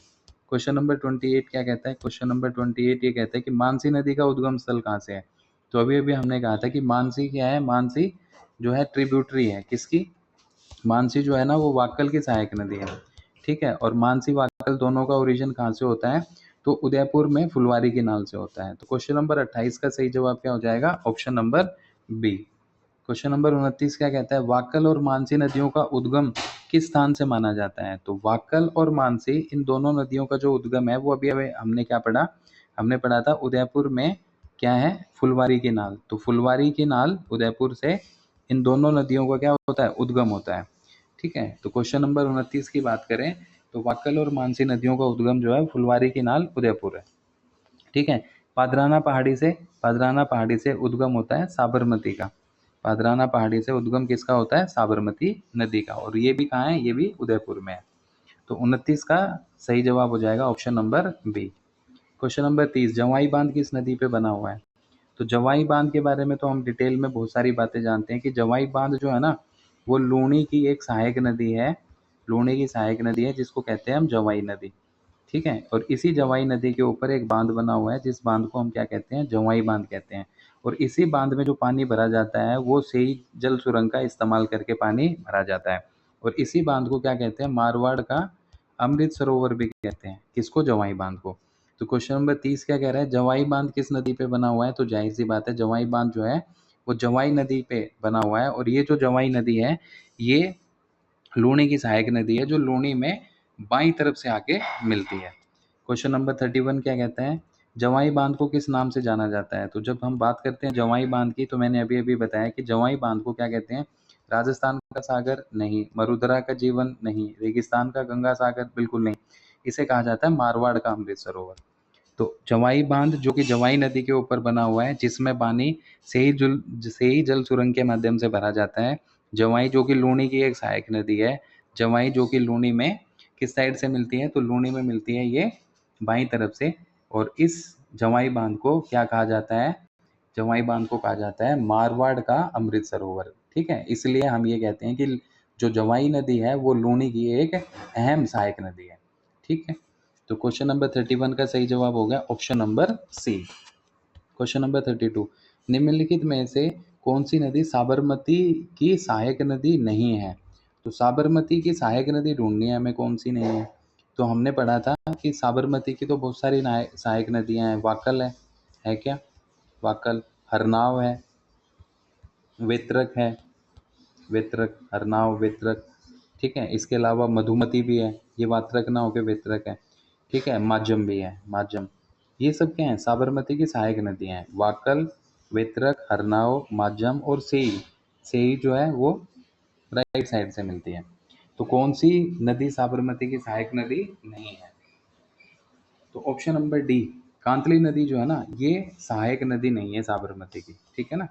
क्वेश्चन नंबर 28 क्या कहता है? क्वेश्चन नंबर 28 ये कहता है कि मानसी नदी का उद्गम स्थल कहाँ से है? तो अभी अभी हमने कहा था कि मानसी क्या है, मानसी जो है ट्रिब्यूटरी है किसकी, मानसी जो है ना वो वाकल की सहायक नदी है, ठीक है। और मानसी वाकल दोनों का ओरिजिन कहाँ से होता है? तो उदयपुर में फुलवारी की नाल से होता है। तो क्वेश्चन नंबर 28 का सही जवाब क्या हो जाएगा? Option number B. Question number 29 क्या कहता है? वाकल और मानसी नदियों का उद्गम किस स्थान से माना जाता है? तो वाकल और मानसी इन दोनों नदियों का जो उद्गम है वो अभी अभी हमने क्या पढ़ा, हमने पढ़ा था उदयपुर में क्या है, फुलवारी की नाल। तो फुलवारी की नाल उदयपुर से इन दोनों नदियों का क्या होता है, उद्गम होता है, ठीक है। तो क्वेश्चन नंबर 29 की बात करें तो वाकल और मानसी नदियों का उद्गम जो है फुलवारी की नाल उदयपुर है, ठीक है। पादराना पहाड़ी से, पादराना पहाड़ी से उद्गम होता है साबरमती का। पादराना पहाड़ी से उद्गम किसका होता है? साबरमती नदी का। और ये भी कहाँ है? ये भी उदयपुर में है। तो 29 का सही जवाब हो जाएगा option number B. Question number 30, Jawai बांध किस नदी पे बना हुआ है? तो जवाई बांध के बारे में तो हम डिटेल में बहुत सारी बातें जानते हैं कि जवाई बांध जो है ना वो लूनी की एक सहायक नदी है, लूनी की सहायक नदी है जिसको कहते हैं हम जवाई नदी, ठीक है। और इसी जवाई नदी के ऊपर एक बांध बना हुआ है जिस बांध को हम क्या कहते हैं? जवाई बांध कहते हैं। और इसी बांध में जो पानी भरा जाता है वो सेई जल सुरंग का इस्तेमाल करके पानी भरा जाता है। और इसी बांध को क्या कहते हैं? मारवाड़ का अमृत सरोवर भी कहते हैं। किसको? जवाई बांध को। तो क्वेश्चन नंबर 30 क्या कह रहा है? जवाई बांध किस नदी पे बना हुआ है? तो जाहिर सी बात है जवाई बांध जो है वो जवाई नदी पे बना हुआ है। और ये जो जवाई नदी है ये लूनी की सहायक नदी है जो लूनी में बाईं तरफ से आके मिलती है। क्वेश्चन नंबर 31 क्या कहता है? जवाई बांध को किस नाम से जाना जाता है? तो जब हम बात करते हैं जवाई बांध की तो मैंने अभी अभी बताया कि जवाई बांध को क्या कहते हैं? राजस्थान का सागर नहीं, मरुधरा का जीवन नहीं, रेगिस्तान का गंगा सागर बिल्कुल नहीं, इसे कहा जाता है मारवाड़ का अमृत सरोवर। तो जवाई बांध जो कि जवाई नदी के ऊपर बना हुआ है जिसमें पानी से ही जल सुरंग के माध्यम से भरा जाता है। जवाई जो कि लूनी की एक सहायक नदी है, जवाई जो कि लूनी में किस साइड से मिलती है? तो लूनी में मिलती है ये बाईं तरफ से। और इस जवाई बांध को क्या कहा जाता है? जवाई बांध को कहा जाता है मारवाड़ का अमृत सरोवर, ठीक है। इसलिए हम ये कहते हैं कि जो जवाई नदी है वो लूनी की एक अहम सहायक नदी है, ठीक है। तो क्वेश्चन नंबर 31 का सही जवाब हो गया option number C. Question number 32, निम्नलिखित में से कौन सी नदी साबरमती की सहायक नदी नहीं है? तो साबरमती की सहायक नदी ढूंढनी है हमें, कौन सी नहीं है? तो हमने पढ़ा था कि साबरमती की तो बहुत सारी सहायक नदियां हैं। वाकल है क्या? वाकल, हरनाव है, वेत्रक है, वेत्रक, हरनाव, वेत्रक, ठीक है। इसके अलावा मधुमती भी है, ये वात्रक ना होकर वेत्रक है, ठीक है। माध्यम भी है, माध्यम। ये सब क्या है? साबरमती की सहायक नदियां हैं। वाकल, वेत्रक, हरनाव, माध्यम और सेई। सेई जो है वो राइट साइड से मिलती है। तो कौन सी नदी साबरमती की सहायक नदी नहीं है? तो ऑप्शन नंबर डी, कांतली नदी जो है ना ये सहायक नदी नहीं है साबरमती की, ठीक है ना।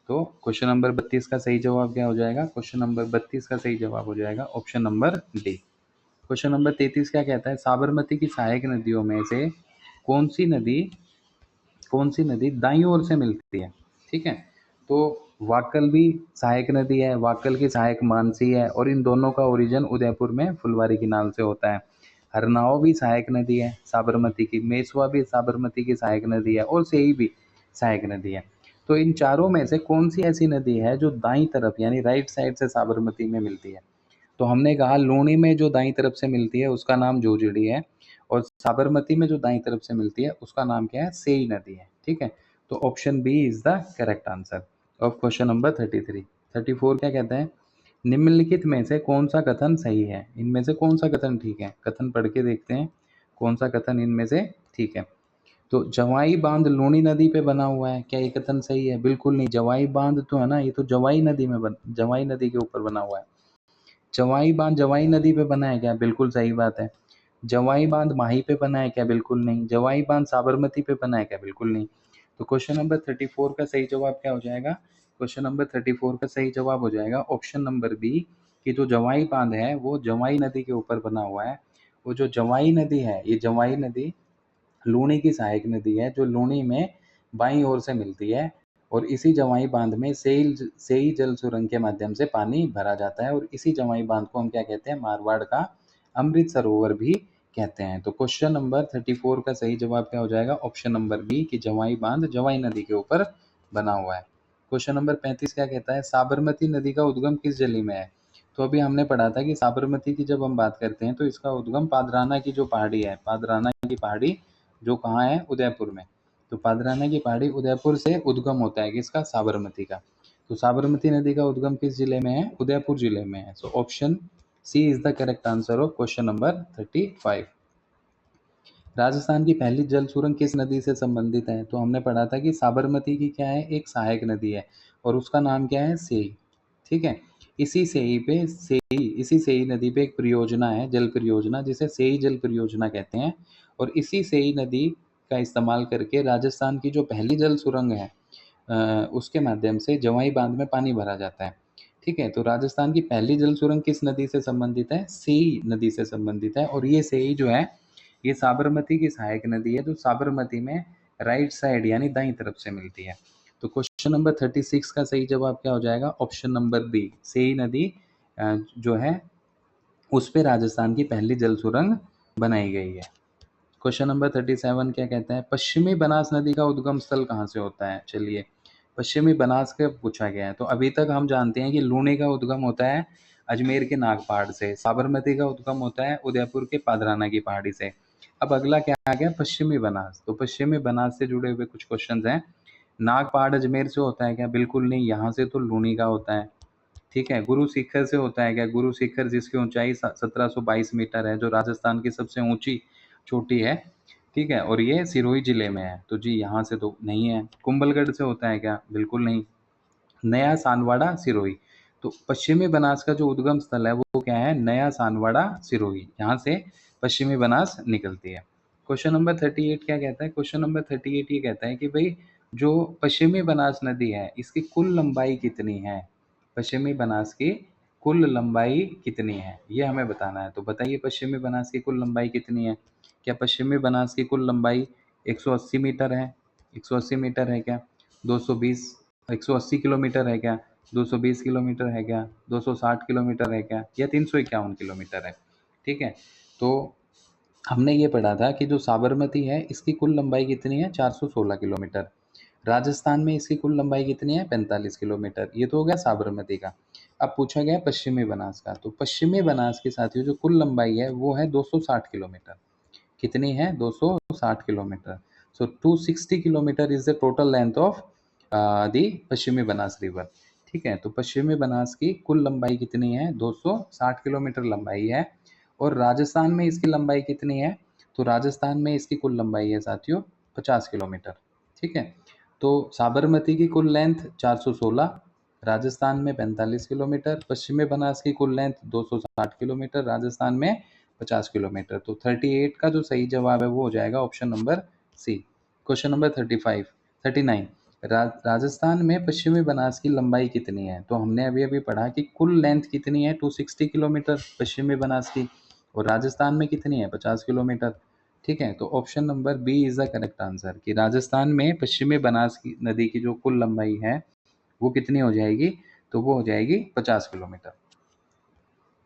तो क्वेश्चन नंबर 32 का सही जवाब क्या हो जाएगा? क्वेश्चन नंबर 32 का सही जवाब हो जाएगा option number D. Question number 33 क्या कहता है? साबरमती की सहायक नदियों में से कौन सी नदी, कौन सी नदी दाईं ओर से मिलती है, ठीक है। तो वाकल भी सहायक नदी है, वाकल की सहायक मानसी है और इन दोनों का ओरिजिन उदयपुर में फुलवारी की नाल से होता है। हरनाओ भी सहायक नदी है साबरमती की, मेसवा भी साबरमती की सहायक नदी है और सेई भी सहायक नदी है। तो इन चारों में से कौन सी ऐसी नदी है जो दाईं तरफ यानी राइट साइड से साबरमती में मिलती है? तो हमने कहा लूनी में जो दाईं तरफ से मिलती है उसका नाम जोजड़ी है और साबरमती में जो दाईं तरफ से मिलती है उसका नाम क्या है? सेई नदी है, ठीक है। तो option B is the correct answer of question number 33। 34 क्या कहता है? निम्नलिखित में से कौन सा कथन सही है? इनमें से कौन सा कथन ठीक है? कथन पढ़ के देखते हैं कौन सा कथन इनमें से ठीक है। तो जवाई बांध लूनी नदी पे बना हुआ है, क्या ये कथन सही है? बिल्कुल नहीं। जवाई बांध तो है ना ये तो जवाई नदी में जवाई नदी के ऊपर बना हुआ है। जवाई बांध जवाई नदी पे बना है क्या? बिल्कुल सही बात है। जवाई बांध माही पे बना है क्या? बिल्कुल नहीं। जवाई बांध साबरमती पे बना है क्या? बिल्कुल नहीं। तो क्वेश्चन नंबर 34 का सही जवाब क्या हो जाएगा? क्वेश्चन नंबर 34 का सही जवाब हो जाएगा ऑप्शन नंबर बी कि जो जवाई बांध है वो जवाई नदी के ऊपर बना हुआ है। वो जो जवाई नदी है, ये जवाई नदी लूनी की सहायक नदी है, जो लूनी में बाईं ओर से मिलती है और इसी जवाई बांध में सेई जल सुरंग के माध्यम से पानी भरा जाता है और इसी जवाई बांध को हम क्या कहते हैं, मारवाड़ का अमृत सरोवर भी कहते हैं। तो क्वेश्चन नंबर 34 का सही जवाब क्या हो जाएगा, ऑप्शन नंबर बी कि जवाई बांध जवाई नदी के ऊपर बना हुआ है। क्वेश्चन नंबर 35 क्या कहता है, साबरमती नदी का उद्गम किस जिले में है। तो अभी हमने पढ़ा था कि साबरमती की जब हम बात करते हैं तो इसका उद्गम पादराना की जो पहाड़ी है, पादराना की पहाड़ी जो कहाँ है, उदयपुर में। तो पादराना की पहाड़ी उदयपुर से उद्गम होता है किसका, साबरमती का। तो साबरमती नदी का उद्गम किस जिले में है, उदयपुर जिले में है। So option C is the correct answer of question number 35। Rajasthan की पहली जल सुरंग किस नदी से संबंधित है। तो हमने पढ़ा था कि साबरमती की क्या है, एक सहायक नदी है और उसका नाम क्या है, सेई। ठीक है, इसी सेई नदी पे एक परियोजना है, जल परियोजना, जिसे सेई जल परियोजना कहते हैं। और इसी सेई नदी का इस्तेमाल करके राजस्थान की जो पहली जल सुरंग है उसके माध्यम से जवाई बांध में पानी भरा जाता है। ठीक है, तो राजस्थान की पहली जल सुरंग किस नदी से संबंधित है, सेई नदी से संबंधित है। और ये सेई जो है ये साबरमती की सहायक नदी है, जो साबरमती में राइट साइड यानी दाईं तरफ से मिलती है। तो क्वेश्चन नंबर 36 का सही जवाब क्या हो जाएगा, ऑप्शन नंबर बी, सेई नदी जो है उस पे राजस्थान की पहली जल सुरंग बनाई गई है। क्वेश्चन नंबर 37 क्या कहता है, पश्चिमी बनास नदी का उद्गम स्थल कहाँ से होता है। चलिए, पश्चिमी बनास का पूछा गया है। तो अभी तक हम जानते हैं कि लूनी का उद्गम होता है अजमेर के नाग पहाड़ से, साबरमती का उद्गम होता है उदयपुर के पादराना की पहाड़ी से। अब अगला क्या आ गया, पश्चिमी बनास। तो पश्चिमी बनास से जुड़े हुए कुछ क्वेश्चन हैं। नाग पहाड़ अजमेर से होता है क्या, बिल्कुल नहीं, यहाँ से तो लूनी का होता है। ठीक है, गुरु शिखर से होता है क्या, गुरु शिखर जिसकी ऊंचाई 1722 मीटर है, जो राजस्थान की सबसे ऊंची चोटी है। ठीक है, और ये सिरोही जिले में है, तो जी यहाँ से तो नहीं है। कुंभलगढ़ से होता है क्या, बिल्कुल नहीं। नया सानवाड़ा सिरोही। तो पश्चिमी बनास का जो उद्गम स्थल है वो क्या है, नया सानवाड़ा सिरोही, यहाँ से पश्चिमी बनास निकलती है। क्वेश्चन नंबर 38 क्या कहता है, क्वेश्चन नंबर 38 ये कहता है कि भाई जो पश्चिमी बनास नदी है इसकी कुल लंबाई कितनी है। पश्चिमी बनास की कुल लंबाई कितनी है, ये हमें बताना है। तो बताइए पश्चिमी बनास की कुल लंबाई कितनी है। क्या पश्चिमी बनास की कुल लंबाई 180 मीटर है, 180 मीटर है क्या, 220 180 किलोमीटर है क्या, 220 किलोमीटर है क्या, 260 किलोमीटर है क्या, या 351 किलोमीटर है। ठीक है, तो हमने ये पढ़ा था कि जो साबरमती है इसकी कुल लंबाई कितनी है, 416 किलोमीटर। राजस्थान में इसकी कुल लंबाई कितनी है, 45 किलोमीटर। ये तो हो गया साबरमती का। अब पूछा गया पश्चिमी बनास का। तो पश्चिमी बनास के साथियों जो कुल लंबाई है वो है 260 किलोमीटर। कितनी है, 260 kilometre. So 260 kilometre is the total length of the पश्चिमी बनास रिवर। ठीक है, तो पश्चिमी बनास की कुल लंबाई कितनी है, 260 किलोमीटर लंबाई है। और राजस्थान में इसकी लंबाई कितनी है, तो राजस्थान में इसकी कुल लंबाई है साथियों 50 किलोमीटर। ठीक है, तो साबरमती की कुल लेंथ 416, राजस्थान में 45 किलोमीटर, पश्चिमी बनास की कुल लेंथ 260 किलोमीटर, राजस्थान में 50 किलोमीटर। तो 38 का जो सही जवाब है वो हो जाएगा option number C. Question number 39 Rajasthan में पश्चिमी बनास की लंबाई कितनी है। तो हमने अभी अभी पढ़ा कि कुल लेंथ कितनी है, 260 किलोमीटर पश्चिमी बनास की, और राजस्थान में कितनी है, 50 किलोमीटर। ठीक है, तो option number B is the correct answer कि राजस्थान में पश्चिमी बनास की नदी की जो कुल लंबाई है वो कितनी हो जाएगी, तो वो हो जाएगी 50 किलोमीटर।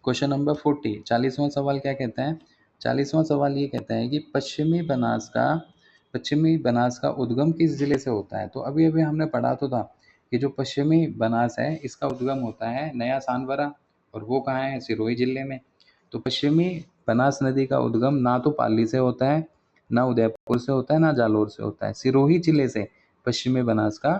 क्वेश्चन नंबर 40 40वां सवाल क्या कहता है, 40वां सवाल ये कहता है कि पश्चिमी बनास का उद्गम किस जिले से होता है। तो अभी अभी हमने पढ़ा तो था कि जो पश्चिमी बनास है इसका उद्गम होता है नया सानवरा, और वो कहाँ है, सिरोही जिले में। तो पश्चिमी बनास नदी का उद्गम ना तो पाली से होता है, ना उदयपुर से होता है, ना जालोर से होता है, सिरोही जिले से पश्चिमी बनास का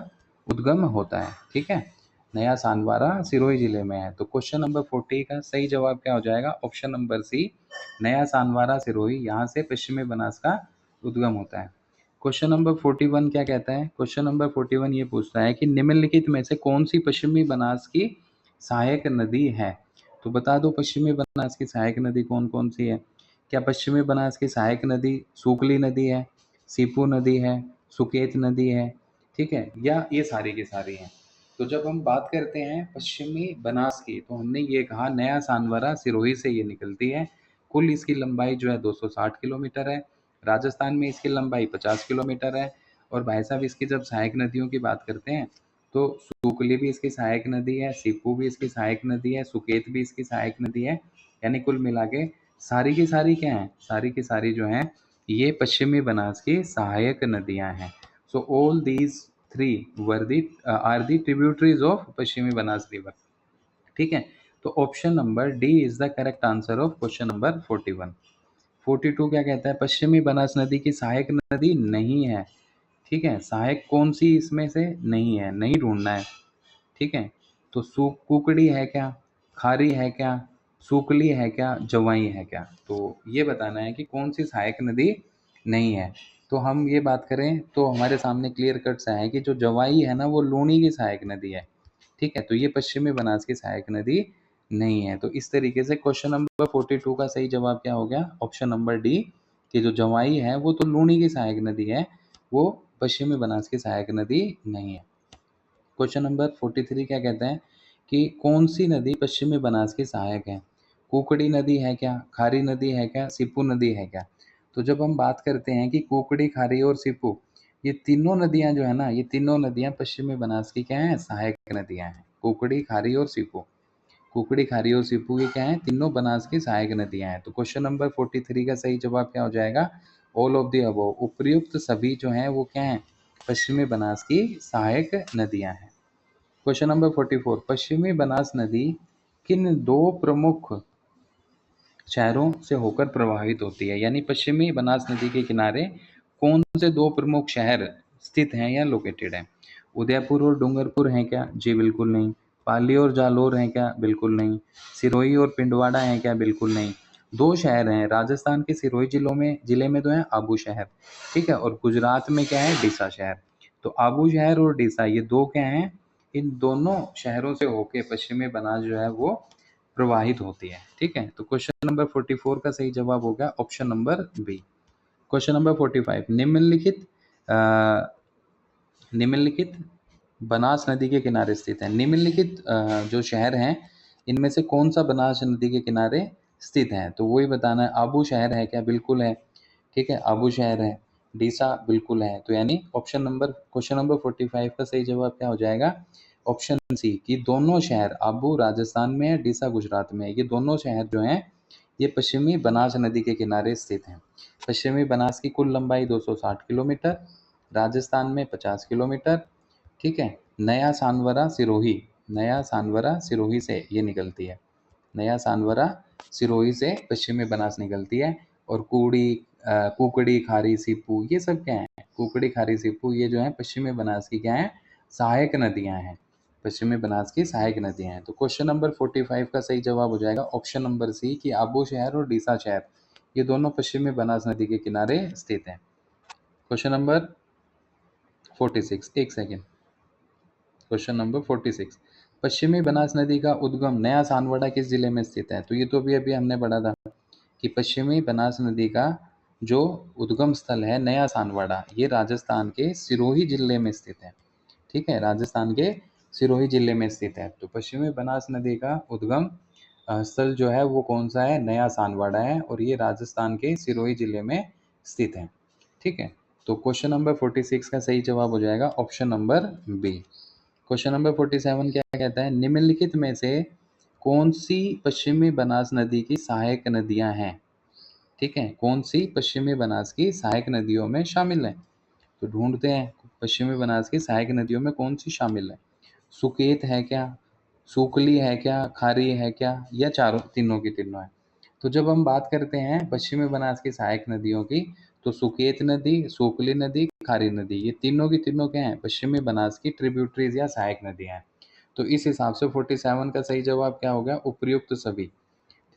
उद्गम होता है। ठीक है, नया सानवारा सिरोही जिले में है। तो क्वेश्चन नंबर 40 का सही जवाब क्या हो जाएगा, ऑप्शन नंबर सी, नया सानवारा सिरोही, यहाँ से पश्चिमी बनास का उद्गम होता है। क्वेश्चन नंबर 41 क्या कहता है, क्वेश्चन नंबर 41 ये पूछता है कि निम्नलिखित में से कौन सी पश्चिमी बनास की सहायक नदी है। तो बता दो पश्चिमी बनास की सहायक नदी कौन कौन सी है। क्या पश्चिमी बनास की सहायक नदी सूकली नदी है, सीपू नदी है, सुकेत नदी है, ठीक है, या ये सारी की सारी हैं। तो जब हम बात करते हैं पश्चिमी बनास की, तो हमने ये कहा नया सानवरा सिरोही से ये निकलती है। कुल इसकी लंबाई जो है 260 किलोमीटर है। राजस्थान में इसकी लंबाई 50 किलोमीटर है। और भाई साहब इसकी जब सहायक नदियों की बात करते हैं, तो सुकली भी इसकी सहायक नदी है, सीपू भी इसकी सहायक नदी है, सुकेत भी इसकी सहायक नदी है। यानी कुल मिला के सारी की सारी क्या हैं, सारी की सारी जो हैं ये पश्चिमी बनास की सहायक नदियां हैं। So all these three are the tributaries of Paschimi Banas river. ठीक है, तो option number D is the correct answer of question number 41। 42 क्या कहता है, पश्चिमी बनास नदी की सहायक नदी नहीं है। ठीक है, सहायक कौन सी इसमें से नहीं है, नहीं ढूंढना है। ठीक है, तो कुकड़ी है क्या, खारी है क्या, सुकली है क्या, जवाई है क्या, तो ये बताना है कि कौन सी सहायक नदी नहीं है। तो हम ये बात करें तो हमारे सामने क्लियर कट सा है कि जो जवाई है ना वो लूणी की सहायक नदी है। ठीक है, तो ये पश्चिमी बनास की सहायक नदी नहीं है। तो इस तरीके से क्वेश्चन नंबर 42 का सही जवाब क्या हो गया, ऑप्शन नंबर डी, कि जो जवाई है वो तो लूणी की सहायक नदी है, वो पश्चिमी बनास की सहायक नदी नहीं है। क्वेश्चन नंबर 43 क्या कहते हैं कि कौन सी नदी पश्चिमी बनास की सहायक है। कुकड़ी नदी है क्या, खारी नदी है क्या, सीपू नदी है क्या। तो जब हम बात करते हैं कि कुकड़ी, खारी और सीपू, ये तीनों नदियां जो है ना, ये तीनों नदियां पश्चिमी बनास की क्या है, सहायक नदियां हैं। कुकड़ी, खारी और सीपू, कुकड़ी, खारी और सीपू ये क्या है, तीनों बनास की सहायक नदियां हैं। तो क्वेश्चन नंबर 43 का सही जवाब क्या हो जाएगा, ऑल ऑफ द अबव, उपर्युक्त सभी जो हैं वो क्या हैं, पश्चिमी बनास की सहायक नदियां हैं। क्वेश्चन नंबर 44, पश्चिमी बनास नदी किन दो प्रमुख शहरों से होकर प्रवाहित होती है। यानी पश्चिमी बनास नदी के किनारे कौन से दो प्रमुख शहर स्थित हैं या लोकेटेड हैं। उदयपुर और डूंगरपुर हैं क्या, जी बिल्कुल नहीं। पाली और जालोर हैं क्या, बिल्कुल नहीं। सिरोही और पिंडवाड़ा हैं क्या, बिल्कुल नहीं। दो शहर हैं राजस्थान के सिरोही जिले में तो है आबू शहर। ठीक है, और गुजरात में क्या है, डीसा शहर। तो आबू शहर और डीसा ये दो क्या हैं, इन दोनों शहरों से होके पश्चिमी बनास जो है वो प्रवाहित होती है। ठीक है, तो क्वेश्चन नंबर 44 का सही जवाब होगा option number B. Question number 45, निम्नलिखित बनास नदी के किनारे स्थित है। निम्नलिखित जो शहर हैं इनमें से कौन सा बनास नदी के किनारे स्थित है, तो वही बताना है। आबू शहर है क्या, बिल्कुल है। ठीक है, आबू शहर है। डीसा बिल्कुल है। तो यानी क्वेश्चन नंबर 45 का सही जवाब क्या हो जाएगा, ऑप्शन सी, कि दोनों शहर, आबू राजस्थान में है, डीसा गुजरात में है, ये दोनों शहर जो हैं ये पश्चिमी बनास नदी के किनारे स्थित हैं। पश्चिमी बनास की कुल लंबाई 260 किलोमीटर, राजस्थान में 50 किलोमीटर। ठीक है, नया सानवरा सिरोही से ये निकलती है। नया सानवरा सिरोही से पश्चिमी बनास निकलती है। और कुकड़ी, खारी, सीपू ये सब क्या है, कुकड़ी, खारी, सीपू ये जो है पश्चिमी बनास की क्या है, सहायक नदियां हैं। पश्चिमी बनास की सहायक नदियां हैं। तो क्वेश्चन नंबर 45 का सही जवाब हो जाएगा ऑप्शन नंबर सी, कि आबू शहर और डीसा शहर ये दोनों पश्चिमी बनास नदी के किनारे स्थित हैं। क्वेश्चन नंबर 46, एक सेकेंड। क्वेश्चन नंबर 46, पश्चिमी बनास नदी का उद्गम नया सानवड़ा किस जिले में स्थित है। तो ये तो भी अभी हमने पढ़ा था कि पश्चिमी बनास नदी का जो उद्गम स्थल है नया सानवड़ा, ये राजस्थान के सिरोही जिले में स्थित है। ठीक है, राजस्थान के सिरोही जिले में स्थित है। तो पश्चिमी बनास नदी का उद्गम स्थल जो है वो कौन सा है, नया सानवाड़ा है, और ये राजस्थान के सिरोही जिले में स्थित है। ठीक है, तो क्वेश्चन नंबर 46 का सही जवाब हो जाएगा option number B. Question number 47 क्या कहता है, निम्नलिखित में से कौन सी पश्चिमी बनास नदी की सहायक नदियां हैं। ठीक है, कौन सी पश्चिमी बनास की सहायक नदियों में शामिल है। तो ढूंढते हैं पश्चिमी बनास की सहायक नदियों में कौन सी शामिल है। सुकेत है क्या, सुकली है क्या, खारी है क्या, या चारों तीनों की तीनों है। तो जब हम बात करते हैं पश्चिमी बनास की सहायक नदियों की, तो सुकेत नदी, सुकली नदी, खारी नदी ये तीनों की तीनों क्या हैं, पश्चिमी बनास की ट्रिब्यूटरीज या सहायक नदियां हैं। तो इस हिसाब से 47 का सही जवाब क्या हो गया, उपर्युक्त सभी।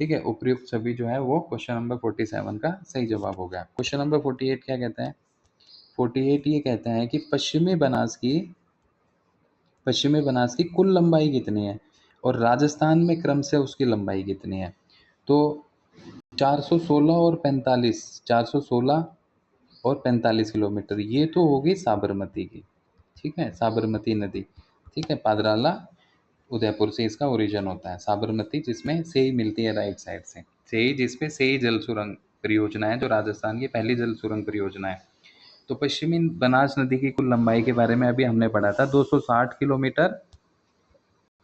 ठीक है, उपर्युक्त सभी जो है वो क्वेश्चन नंबर 47 का सही जवाब हो गया। क्वेश्चन नंबर 48 क्या कहता है, 48 ये कहता है कि पश्चिमी बनास की कुल लंबाई कितनी है और राजस्थान में क्रम से उसकी लंबाई कितनी है। तो 416 और 45, 416 और 45 किलोमीटर ये तो होगी साबरमती की। ठीक है, साबरमती नदी ठीक है, पादराला उदयपुर से इसका ओरिजिन होता है। साबरमती जिसमें सेई मिलती है राइट साइड से, सेई जिसपे सेई जल सुरंग परियोजना है जो राजस्थान की पहली जल सुरंग परियोजना है। तो पश्चिमी बनास नदी की कुल लंबाई के बारे में अभी हमने पढ़ा था, 260 किलोमीटर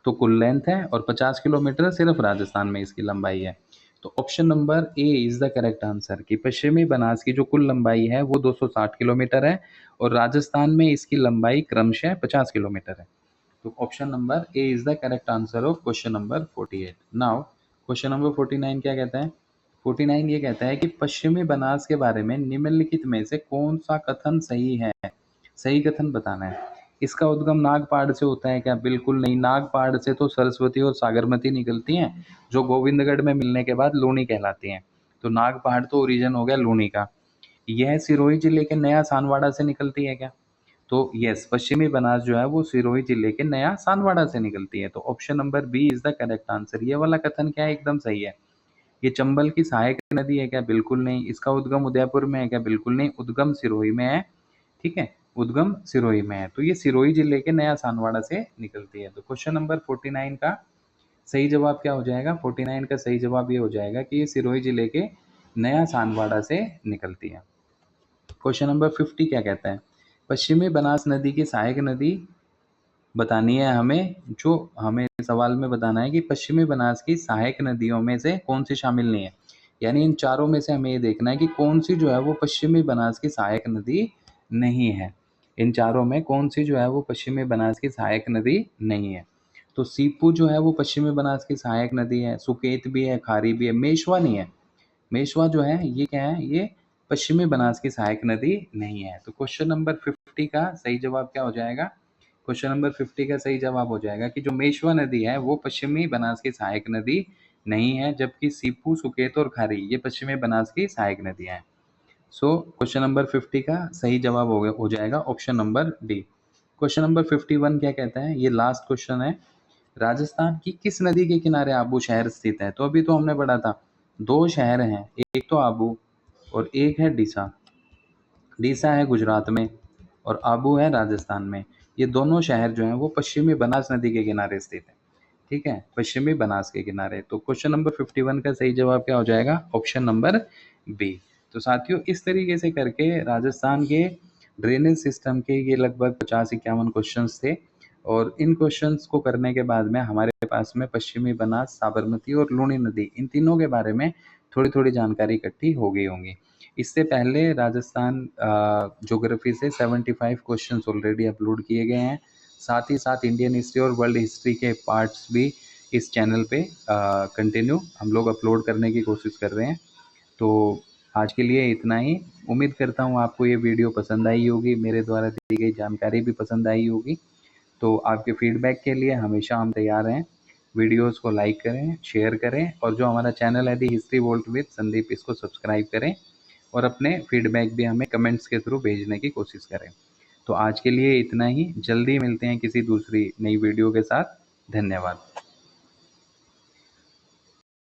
तो कुल लेंथ है और 50 किलोमीटर सिर्फ राजस्थान में इसकी लंबाई है। तो option number A is the correct answer कि पश्चिमी बनास की जो कुल लंबाई है वो 260 किलोमीटर है और राजस्थान में इसकी लंबाई क्रमशः 50 किलोमीटर है। तो option number A is the correct answer of question number 48। Now question number 49 क्या कहता है? 49 ये कहता है कि पश्चिमी बनास के बारे में निम्नलिखित में से कौन सा कथन सही है? सही कथन बताना है। इसका उद्गम नागपाड़ से होता है क्या? बिल्कुल नहीं। नागपाड़ से तो सरस्वती और सागरमती निकलती हैं जो गोविंदगढ़ में मिलने के बाद लूणी कहलाती हैं। तो नागपाड़ तो ओरिजिन हो गया लूणी का। यह सिरोही जिले के नया सानवाड़ा से निकलती है क्या? तो यस, पश्चिमी बनास जो है वो सिरोही जिले के नया सानवाड़ा से निकलती है। तो option number B is the correct answer. ये वाला कथन क्या है? एकदम सही है। ये चंबल की सहायक नदी है क्या? बिल्कुल नहीं। इसका उद्गम उदयपुर में है क्या? बिल्कुल नहीं। उद्गम सिरोही में है। ठीक है, उद्गम सिरोही में है। तो ये सिरोही जिले के नया सानवाड़ा से निकलती है। तो क्वेश्चन नंबर 49 का सही जवाब क्या हो जाएगा? 49 का सही जवाब ये हो जाएगा कि ये सिरोही जिले के नया सानवाड़ा से निकलती है। क्वेश्चन नंबर 50 क्या कहता है? पश्चिमी बनास नदी की सहायक नदी बतानी है हमें। जो हमें सवाल में बताना है कि पश्चिमी बनास की सहायक नदियों में से कौन सी शामिल नहीं है। यानी इन चारों में से हमें ये देखना है कि कौन सी जो है वो पश्चिमी बनास की सहायक नदी नहीं है। इन चारों में कौन सी जो है वो पश्चिमी बनास की सहायक नदी नहीं है। तो सीपू जो है वो पश्चिमी बनास की सहायक नदी है, सुकेत भी है, खारी भी है, मेशवा नहीं है। मेशवा जो है ये क्या है? ये पश्चिमी बनास की सहायक नदी नहीं है। तो क्वेश्चन नंबर 50 का सही जवाब क्या हो जाएगा? क्वेश्चन नंबर 50 का सही जवाब हो जाएगा कि जो मेशवा नदी है वो पश्चिमी बनास की सहायक नदी नहीं है, जबकि सीपू, सुकेत और खारी ये पश्चिमी बनास की सहायक नदियां हैं। सो क्वेश्चन नंबर 50 का सही जवाब हो जाएगा option number D. Question number 51 क्या कहता है? ये लास्ट क्वेश्चन है। राजस्थान की किस नदी के किनारे आबू शहर स्थित है? तो अभी तो हमने पढ़ा था, दो शहर हैं, एक तो आबू और एक है डीसा। डीसा है गुजरात में और आबू है राजस्थान में। ये दोनों शहर जो हैं वो पश्चिमी बनास नदी के किनारे स्थित है। ठीक है, पश्चिमी बनास के किनारे। तो क्वेश्चन नंबर 51 का सही जवाब क्या हो जाएगा? Option number B. तो साथियों इस तरीके से करके राजस्थान के ड्रेनेज सिस्टम के ये लगभग 50-51 क्वेश्चंस थे और इन क्वेश्चंस को करने के बाद में हमारे पास में पश्चिमी बनास, साबरमती और लूणी नदी इन तीनों के बारे में थोड़ी थोड़ी जानकारी इकट्ठी हो गई होंगी। इससे पहले राजस्थान ज्योग्राफी से 75 क्वेश्चंस ऑलरेडी अपलोड किए गए हैं। साथ ही साथ इंडियन हिस्ट्री और वर्ल्ड हिस्ट्री के पार्ट्स भी इस चैनल पे कंटिन्यू हम लोग अपलोड करने की कोशिश कर रहे हैं। तो आज के लिए इतना ही। उम्मीद करता हूँ आपको ये वीडियो पसंद आई होगी, मेरे द्वारा दी गई जानकारी भी पसंद आई होगी। तो आपके फीडबैक के लिए हमेशा हम तैयार हैं। वीडियोस को लाइक करें, शेयर करें और जो हमारा चैनल है दी हिस्ट्री वॉल्ट विद संदीप, इसको सब्सक्राइब करें और अपने फीडबैक भी हमें कमेंट्स के थ्रू भेजने की कोशिश करें। तो आज के लिए इतना ही। जल्दी मिलते हैं किसी दूसरी नई वीडियो के साथ। धन्यवाद।